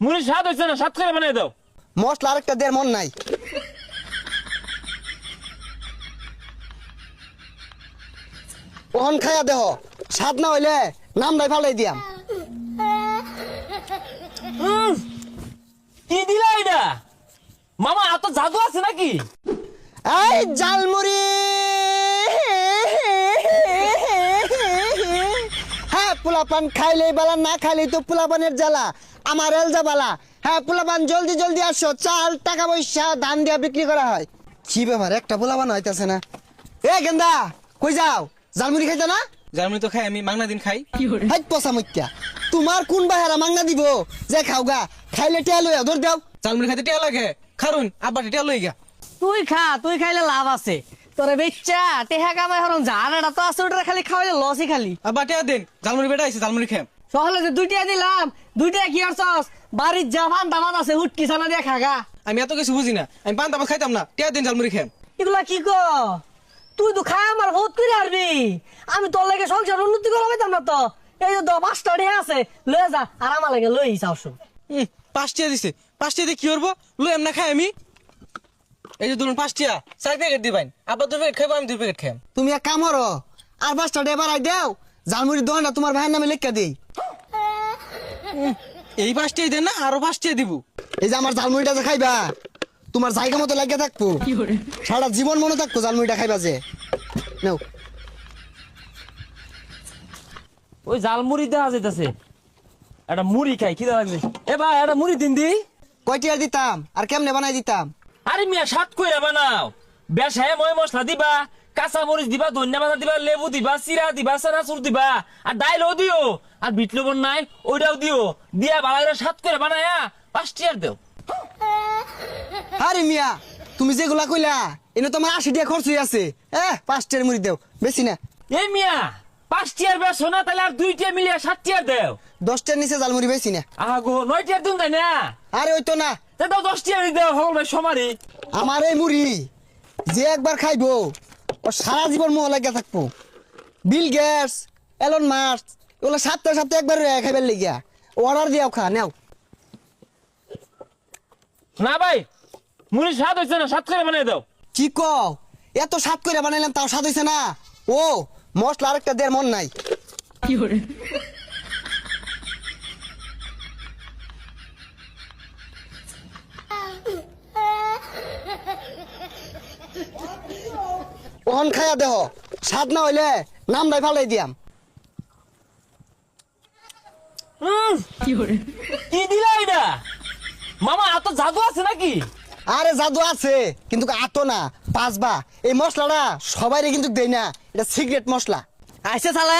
মুড়ি স্বাদ হইছে না, স্বাদ করে বানাই দাও। মশলা আরেকটা দেড় মন নাই। ওহন খাইয়া দেহ, স্বাদ না হইলে নাম নাই ফালাই দিয়াম। কি দিলা এটা মামা? এত জাদু আছে নাকি? এই জালমুড়ি, হ্যাঁ পোলাপান খাইলেই বালা, না খাইলেই তো পোলাপানের জ্বালা। আমার এলজা বালা। হ্যাঁ পোলাপান জলদি জলদি আসো, চাল টাকা পয়সা ধান দিয়া বিক্রি করা হয়। কি ব্যাপার, একটা পোলাপান হইতাছে না। এ গেন্দা কই যাও? জালমুড়ি খাইতে না? জার্মানি তো খাই, আমি মাংনা দিন খাই। হাই পচা মুত্যা, তোমার কোন বাহারা মাংনা দিব যে খাওগা? খাইলে টেয়া লইয়া ধর দাও। জার্মানি খাইতে টিয়া লাগে, খারুন আব্বা টিয়া লই গা। তুই খা, তুই খাইলে লাভ আছে। তোরে বেচ্চা টেহা কামাই হরন জানাটা তো আছে, ওটা খালি খাওয়াইলে লসই খালি। আব্বা টিয়া দেন, জার্মানি বেটা আইছে, জার্মানি খাম। সহলে যে দুইটা দিলাম, দুইটা কি করছস? বাড়ির জাফান দামাত আছে, হুটকি ছানা দিয়ে খাগা। আমি এত কিছু বুঝি না, আমি পান তামাক খাইতাম না। টিয়া দিন, জার্মানি খাম। এগুলা কি ক? তুই তো খাই আমার বহুত করে হারবি। আমি তোর লাগে সংসার উন্নতি করা পাইতাম না তো। এই যে 5টা ঢে আছে, লয়ে যা আর আমার লাগে লই যাও শুন। 5 টিয়া দিছে, 5 টিয়া দিয়ে কি করবো? লই এমনা খাই আমি। এই যে ধরুন 5 টিয়া, 4 প্যাকেট দিবেন। আব্বা 2 প্যাকেট খাইবো, আমি 2 প্যাকেট খাম। তুমি এক কাম করো, আর 5টা ডে বাড়াই দাও, জালমুড়ির দোকানটা তোমার ভাইয়ের নামে লেখা দেই। এই 5 টিয়া দেন না, আরো 5 টিয়া দিব। এই যে আমার জালমুড়িটা যে খাইবা, তোমার জায়গা মতো লাগিয়ে থাকবো, সারা জীবন মনে থাকবো জালমুড়িটা খাইবা যে। নাও। ওই জাল মুড়ি দেওয়া যাইতাছে, একটা মুড়ি খাই, খিদা লাগছে। এ ভাই একটা মুড়ি দিন দি। কয়টি আর দিতাম আর কেমনে বানাই দিতাম? আরে মিয়া স্বাদ কইরা বানাও। বেশায় ময় মশলা দিবা, কাঁচা মরিচ দিবা, ধনিয়া পাতা দিবা, লেবু দিবা, চিরা দিবা, চানাচুর দিবা, আর ডাইলও দিও, আর বিট লবণ নাই ওইটাও দিও, দিয়া ভালো করে স্বাদ করে বানায়া 5 টিয়ার দেও। আরে মিয়া, তুমি যেগুলা কইলা এনে তোমার 80 টাকা খরচ হয়ে আছে। 5টার মুড়ি দেও, বেশি না। এই মিয়া 5 টিয়ার বেশ না, তাহলে আর 2 টিয়া মিলিয়ে 7 টিয়ার দেও। 10টার নিচে জালমুড়ি বেশি না। আগো 9 টিয়ার দিন তাই না? আরে ওই তো না, তা দাও 10 টিয়ার দেও, হল ভাই সমারি। আমার এই মুড়ি যে একবার খাইবো ও সারা জীবন মোহ লাগিয়া থাকবো। বিল গেটস, এলন মাস্ক ওগুলো সপ্তাহে সপ্তাহে একবার খাইবার লেগিয়া অর্ডার দিয়াও খা নেও। না ভাই মুড়ি স্বাদ হইছে না, স্বাদ করে বানাই দাও। কি কও? এত স্বাদ করে বানাইলাম তাও স্বাদ হইছে না? ও মশলা আরেকটা দেড় মন নাই। ওহন খাইয়া দেহ, স্বাদ না হইলে নাম নাই ফালাই দিয়াম। কি দিলা এটা মামা? এত জাদু আছে নাকি? আরে জাদু আছে, কিন্তু আতো না পাঁচবা। এই মশলাটা সবাই কিন্তু দেয় না, এটা সিক্রেট মশলা। আইসে শালা,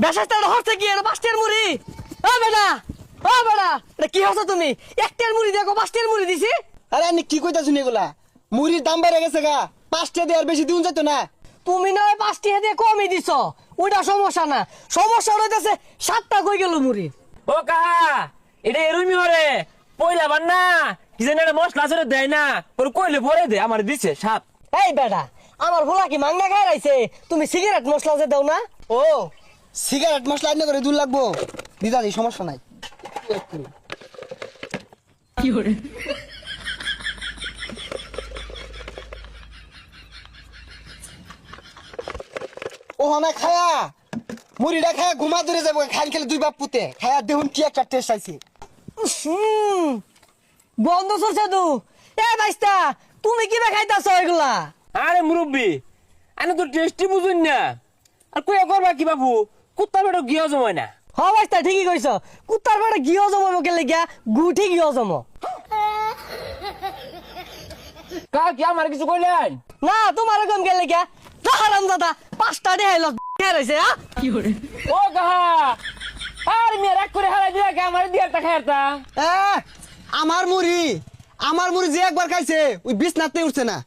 বেশাটা হচ্ছে কি? এটা 5টার মুড়ি। ও বেটা, ও বেটা, এটা কি হচ্ছে তুমি? 1টার মুড়ি দেখো 5টার মুড়ি দিছি। আরে আমি কি কইতা শুনি এগুলা? মুড়ির দাম বেড়ে গেছে গা, 5টা দিয়ে আর বেশি দিন যেত না। তুমি নয় 5টি দিয়ে কমই দিছ, ওইটা সমস্যা না। সমস্যা হইতেছে 7টা কই গেল মুড়ি। ও কাহা এটা এরুমি হরে পয়লা বান না, কি জানি একটা মশলা আছে দেয় না, পরে কইলে ভরে দে, আমার দিছে সাপ। এই বেটা, আমার ভোলা কি মাংনা খাই রাইছে? তুমি সিগারেট মশলা যে দাও না? ও সিগারেট মশলা আইনে করে দূর লাগবো, দিদা এই সমস্যা নাই। ও না খায়া মুড়িটা খায়া ঘুমা ধরে যাবো, খাইল খেলে 2 বাপ পুতে খায়া দেখুন কি একটা টেস্ট আইছে। বন্ধ চলছে তু। এ বাইস্তা, তুমি কি খাইতাছ এগুলা? আরে মুরব্বি আমি তো টেস্টি বুঝুন না, আর কইয়া করবা কি বাবু? কুত্তা বেটো গিয়া জমায় না। হ বাইস্তা ঠিকই কইছ, কুত্তার বেটা গিয়ে জমাবো কে লেগিয়া? গুঠি গিয়ে জমো কা কি আমার কিছু কইলেন না, তোমার কম কে লেগিয়া? হারাম দাদা 5টা দিয়ে হাইল রয়েছে। ও কাহা আর মেয়ে রাগ করে হারাই দিয়া কে আমার দিয়ে একটা খাইতা। আমার মুড়ি যে একবার খাইছে ওই বিছনাতে উঠছে না।